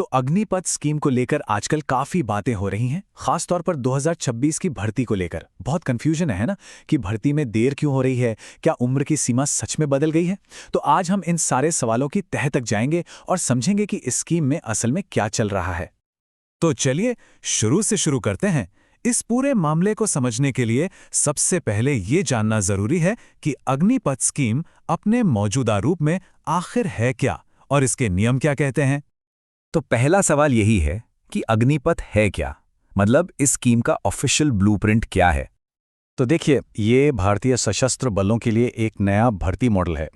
तो अग्निपथ स्कीम को लेकर आजकल काफी बातें हो रही हैं, खासतौर पर 2026 की भर्ती को लेकर बहुत कंफ्यूजन है ना कि भर्ती में देर क्यों हो रही है, क्या उम्र की सीमा सच में बदल गई है। तो आज हम इन सारे सवालों की तह तक जाएंगे और समझेंगे कि इस स्कीम में असल में क्या चल रहा है। तो चलिए शुरू से शुरू करते हैं। इस पूरे मामले को समझने के लिए सबसे पहले ये जानना जरूरी है कि अग्निपथ स्कीम अपने मौजूदा रूप में आखिर है क्या और इसके नियम क्या कहते हैं। तो पहला सवाल यही है कि अग्निपथ है क्या, मतलब इस स्कीम का ऑफिशियल ब्लूप्रिंट क्या है। तो देखिए, ये भारतीय सशस्त्र बलों के लिए एक नया भर्ती मॉडल है।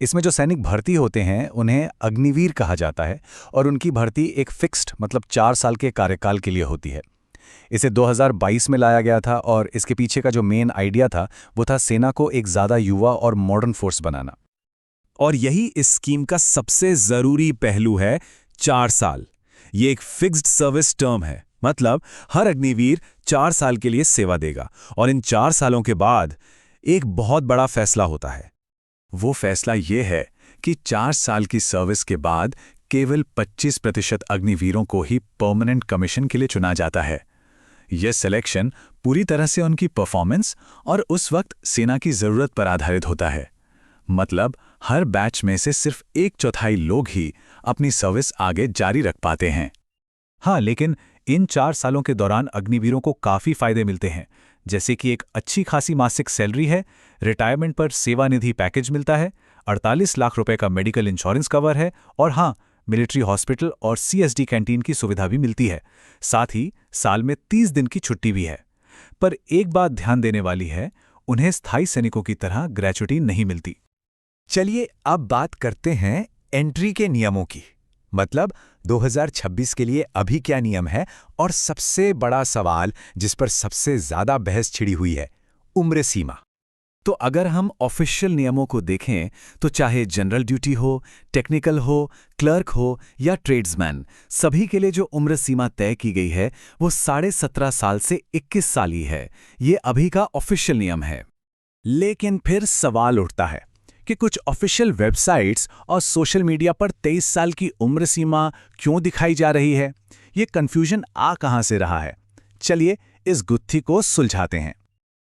इसमें जो सैनिक भर्ती होते हैं उन्हें अग्निवीर कहा जाता है और उनकी भर्ती एक फिक्स्ड मतलब 4 साल के कार्यकाल के लिए होती है। इसे 2022 में लाया गया था और इसके पीछे का जो मेन आइडिया था वो था सेना को एक ज़्यादा युवा और मॉडर्न फोर्स बनाना। और यही इस स्कीम का सबसे ज़रूरी पहलू है, 4 साल। ये एक फिक्स्ड सर्विस टर्म है, मतलब हर अग्निवीर 4 साल के लिए सेवा देगा और इन 4 सालों के बाद एक बहुत बड़ा फैसला होता है। वो फैसला ये है कि 4 साल की सर्विस के बाद केवल 25% अग्निवीरों को ही परमानेंट कमीशन के लिए चुना जाता है। यह सिलेक्शन पूरी तरह से उनकी परफॉर्मेंस और उस वक्त सेना की ज़रूरत पर आधारित होता है। मतलब हर बैच में से सिर्फ 1/4 लोग ही अपनी सर्विस आगे जारी रख पाते हैं। हाँ, लेकिन इन 4 सालों के दौरान अग्निवीरों को काफ़ी फायदे मिलते हैं, जैसे कि एक अच्छी खासी मासिक सैलरी है, रिटायरमेंट पर सेवानिधि पैकेज मिलता है, 48 लाख रुपए का मेडिकल इंश्योरेंस कवर है और हाँ, मिलिट्री हॉस्पिटल और CSD कैंटीन की सुविधा भी मिलती है। साथ ही साल में 30 दिन की छुट्टी भी है। पर एक बात ध्यान देने वाली है, उन्हें स्थायी सैनिकों की तरह ग्रेच्युटी नहीं मिलती। चलिए अब बात करते हैं एंट्री के नियमों की, मतलब 2026 के लिए अभी क्या नियम है। और सबसे बड़ा सवाल जिस पर सबसे ज्यादा बहस छिड़ी हुई है, उम्र सीमा। तो अगर हम ऑफिशियल नियमों को देखें तो चाहे जनरल ड्यूटी हो, टेक्निकल हो, क्लर्क हो या ट्रेड्समैन, सभी के लिए जो उम्र सीमा तय की गई है वो 17.5 साल से 21 साल ही है। ये अभी का ऑफिशियल नियम है। लेकिन फिर सवाल उठता है कि कुछ ऑफिशियल वेबसाइट्स और सोशल मीडिया पर 23 साल की उम्र सीमा क्यों दिखाई जा रही है। ये कंफ्यूजन आ कहां से रहा है। चलिए इस गुत्थी को सुलझाते हैं।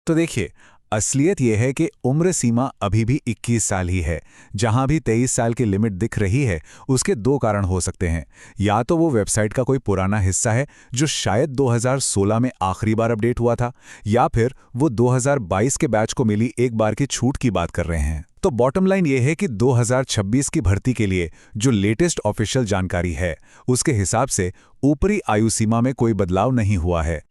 तो देखिए, असलियत यह है कि उम्र सीमा अभी भी 21 साल ही है। जहां भी 23 साल की लिमिट दिख रही है उसके 2 कारण हो सकते हैं। या तो वो वेबसाइट का कोई पुराना हिस्सा है जो शायद 2016 में आखिरी बार अपडेट हुआ था, या फिर वो 2022 के बैच को मिली एक बार की छूट की बात कर रहे हैं। तो बॉटम लाइन ये है कि 2026 की भर्ती के लिए जो लेटेस्ट ऑफिशियल जानकारी है उसके हिसाब से ऊपरी आयु सीमा में कोई बदलाव नहीं हुआ है।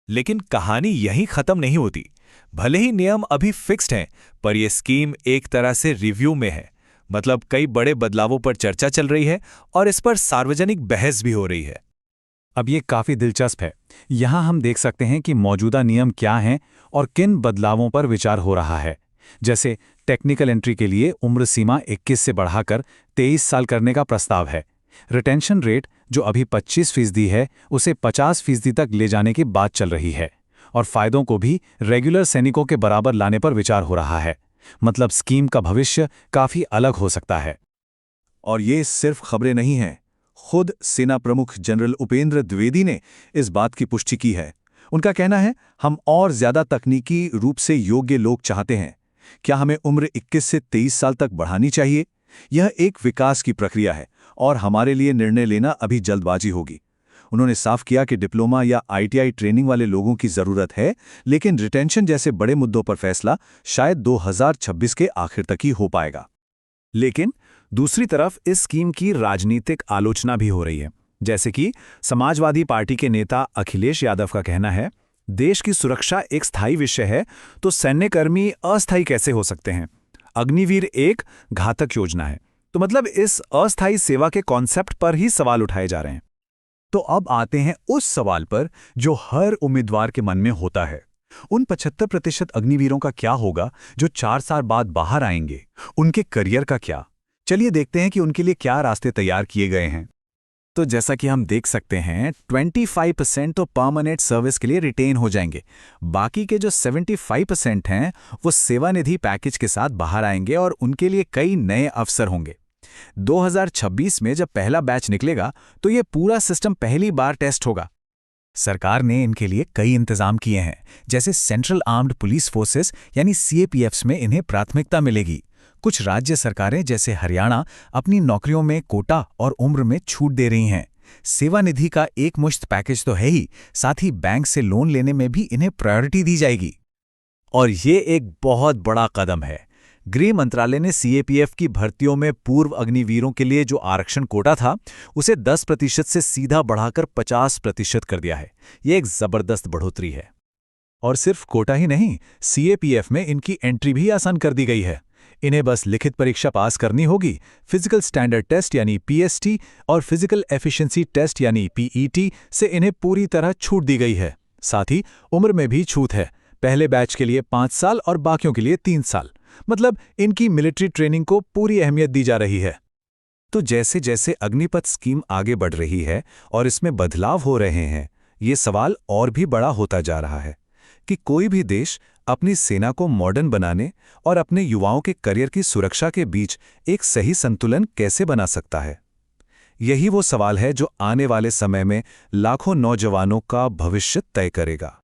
लेकिन कहानी यहीं खत्म नहीं होती। भले ही नियम अभी फिक्स्ड हैं, पर यह स्कीम एक तरह से रिव्यू में है। मतलब कई बड़े बदलावों पर चर्चा चल रही है और इस पर सार्वजनिक बहस भी हो रही है। अब ये काफ़ी दिलचस्प है। यहाँ हम देख सकते हैं कि मौजूदा नियम क्या हैं और किन बदलावों पर विचार हो रहा है। जैसे टेक्निकल एंट्री के लिए उम्र सीमा 21 से बढ़ाकर 23 साल करने का प्रस्ताव है। रिटेंशन रेट जो अभी 25% है उसे 50% तक ले जाने की बात चल रही है। और फायदों को भी रेगुलर सैनिकों के बराबर लाने पर विचार हो रहा है। मतलब स्कीम का भविष्य काफ़ी अलग हो सकता है। और ये सिर्फ खबरें नहीं हैं। खुद सेना प्रमुख जनरल उपेंद्र द्विवेदी ने इस बात की पुष्टि की है। उनका कहना है, हम और ज़्यादा तकनीकी रूप से योग्य लोग चाहते हैं। क्या हमें उम्र 21 से 23 साल तक बढ़ानी चाहिए? यह एक विकास की प्रक्रिया है और हमारे लिए निर्णय लेना अभी जल्दबाजी होगी। उन्होंने साफ किया कि डिप्लोमा या ITI ट्रेनिंग वाले लोगों की ज़रूरत है, लेकिन रिटेंशन जैसे बड़े मुद्दों पर फैसला शायद 2026 के आखिर तक ही हो पाएगा। लेकिन दूसरी तरफ इस स्कीम की राजनीतिक आलोचना भी हो रही है। जैसे कि समाजवादी पार्टी के नेता अखिलेश यादव का कहना है, देश की सुरक्षा एक स्थायी विषय है तो सैन्यकर्मी अस्थायी कैसे हो सकते हैं। अग्निवीर एक घातक योजना है। तो मतलब इस अस्थायी सेवा के कॉन्सेप्ट पर ही सवाल उठाए जा रहे हैं। तो अब आते हैं उस सवाल पर जो हर उम्मीदवार के मन में होता है। उन 75% अग्निवीरों का क्या होगा जो 4 साल बाद बाहर आएंगे? उनके करियर का क्या? चलिए देखते हैं कि उनके लिए क्या रास्ते तैयार किए गए हैं। तो जैसा कि हम देख सकते हैं, 25% तो परमानेंट सर्विस के लिए रिटेन हो जाएंगे। बाकी के जो 75% हैं वो सेवानिधि पैकेज के साथ बाहर आएंगे और उनके लिए कई नए अवसर होंगे। 2026 में जब पहला बैच निकलेगा तो ये पूरा सिस्टम पहली बार टेस्ट होगा। सरकार ने इनके लिए कई इंतजाम किए हैं, जैसे सेंट्रल आर्म्ड पुलिस फोर्सेस यानी सीएपीएफ्स में इन्हें प्राथमिकता मिलेगी। कुछ राज्य सरकारें जैसे हरियाणा अपनी नौकरियों में कोटा और उम्र में छूट दे रही हैं। सेवानिधि का एक मुश्त पैकेज तो है ही, साथ ही बैंक से लोन लेने में भी इन्हें प्रायोरिटी दी जाएगी। और ये एक बहुत बड़ा कदम है। गृह मंत्रालय ने सीएपीएफ की भर्तियों में पूर्व अग्निवीरों के लिए जो आरक्षण कोटा था उसे 10% से सीधा बढ़ाकर 50% कर दिया है। ये एक जबरदस्त बढ़ोतरी है। और सिर्फ कोटा ही नहीं, सीएपीएफ में इनकी एंट्री भी आसान कर दी गई है। इन्हें बस लिखित परीक्षा पास करनी होगी। फिजिकल स्टैंडर्ड टेस्ट यानी पीएसटी और फिजिकल एफिशिएंसी टेस्ट यानी पीईटी से इन्हें पूरी तरह छूट दी गई है। साथ ही उम्र में भी छूट है। पहले बैच के लिए 5 साल और बाकियों के लिए 3 साल। मतलब इनकी मिलिट्री ट्रेनिंग को पूरी अहमियत दी जा रही है। तो जैसे जैसे अग्निपथ स्कीम आगे बढ़ रही है और इसमें बदलाव हो रहे हैं, ये सवाल और भी बड़ा होता जा रहा है कि कोई भी देश अपनी सेना को मॉडर्न बनाने और अपने युवाओं के करियर की सुरक्षा के बीच एक सही संतुलन कैसे बना सकता है। यही वो सवाल है जो आने वाले समय में लाखों नौजवानों का भविष्य तय करेगा।